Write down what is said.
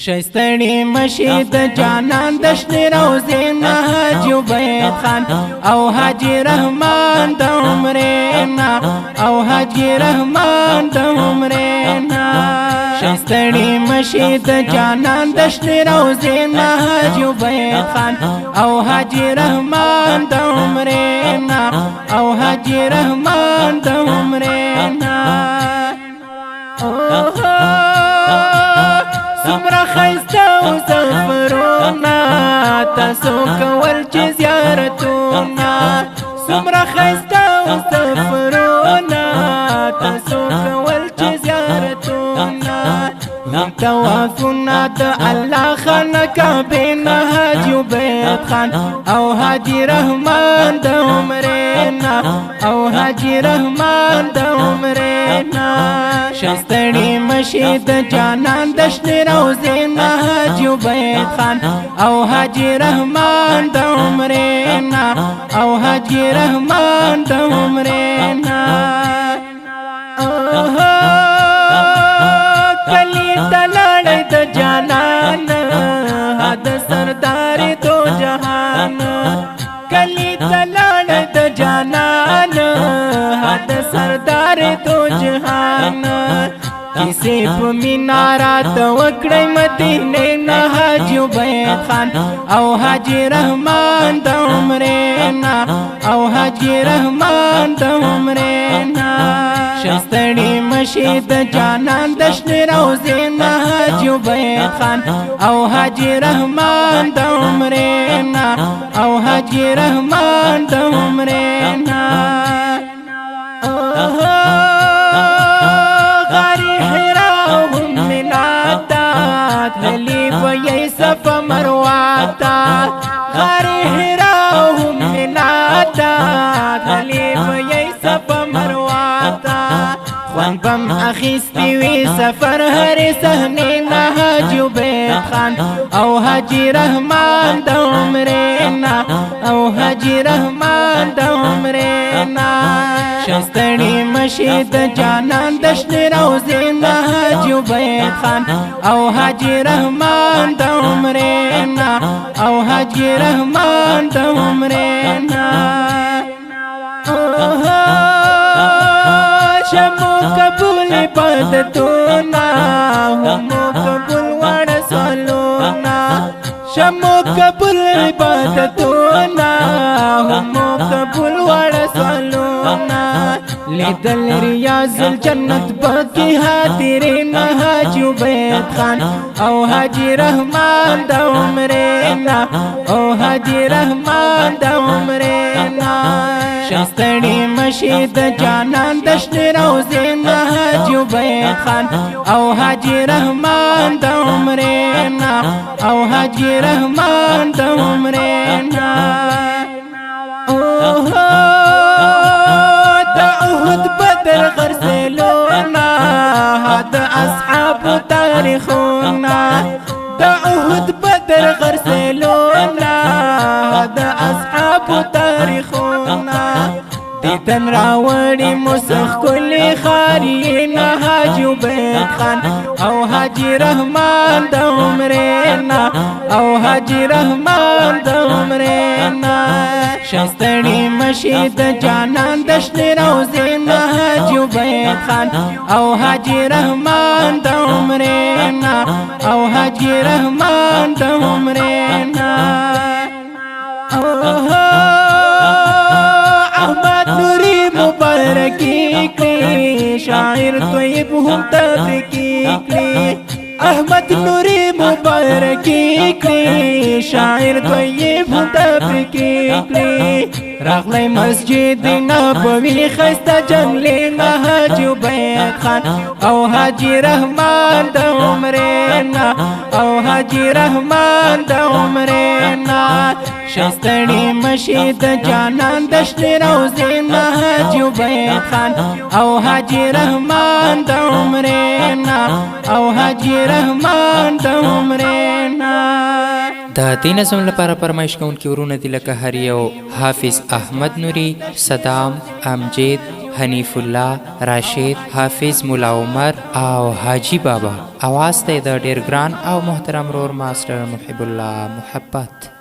شایستړي مشید جانان د شنې روزې نه حاجي عبید خان او حاجي رحمان د عمرنا او حاجي رحمان د عمرنا شایستړي مشید جانان د شنې روزې نه حاجي عبید خان او حاجي رحمان د عمرنا او حاجي رحمان د عمرنا سمرا خیسته او سفرونا تاسو کول چې زیارتونا سمرا خیسته او سفرونا تاسو کول چې زیارتونا هم توافنا د الله خان کعبه حاجي عبید خان او حاجي رحمان د عمرنا او حاجي رحمان د عمرنا شایستړي مشید جانان د شنې روزې نه حاجي عبید خان او حاجي رحمان د عمرنا او حاجي رحمان د عمرنا کلی تلاړ د جانان حد سردار دو جهان کلی تلاړ د جانان حد سردار دو جهان کسی په مینارات وکړی مدینه نه حاجي عبید خان او حاجي رحمان د عمرنا او حاجي رحمان د عمرنا شایستړي مشید جانان د شنې روزې نه حاجي عبید خان او حاجي رحمان د عمرنا او حاجي رحمان د عمرنا للی وی صفا مرواتا غاری حراهم ملاتا للی وی صفا مرواتا خوان بم اخیستی وی سفر هر سحنی نا حاجي عبید خان او حاجي رحمان د عمرنا او حاجي رحمان د عمرنا شایستړي مشید جانان د شنې روزې نه حاجي عبید خان او حاجي رحمان د عمرنا او حاجي رحمان د عمرنا شمو قبول عبادتونا همو قبول وړ سوالونا شمو قبول عبادتونا همو قبول وړ سوالونا لیدل ریاض الجنت پکی حاضرین حاجي عبید خان او حاجي رحمان د عمرنا او حاجي رحمان د عمرنا شایستړي مشید جانان د شنې روزې نه حاجي عبید خان او حاجي رحمان د عمرنا او حاجي رحمان د عمرنا بدر غرسلونا هذا أصحاب تاريخنا دا أهد بدر غرسلونا هذا أصحاب تاريخنا دیدن راوړي مسخ کلی خارينا حاجي عبید خان او حاجي رحمان د عمرنا او حاجي رحمان د عمرنا شایستړي مشید جانان د شنې روزې نه حاجي عبید خان او حاجي رحمان د عمرنا او حاجي رحمان د عمرنا احمد نوري مبارکی کړي شاعر طيب هم تبکی کړي احمد نوري مبارکی کړي شاعر طيب هم تبکی کړي راغلی مسجد نبوي خسته جنگلی نه حاجي عبید خان او حاجي رحمان د عمرنا او حاجي رحمان د عمرنا شایستړي مشید جانان د شنې روزې نه حاجي عبید خان او حاجي رحمان د عمرنا او حاجي رحمان د عمرنا د دې نظم لپاره فرمایش کوونکي ورونه دي لکه هر یو حافظ احمد نوري، صدام، امجد، حنیف الله، راشد، حافظ مولا عمر او حاجی بابا. اواز ته د ډیر ګران او محترم رور ماسټر محب الله محبت.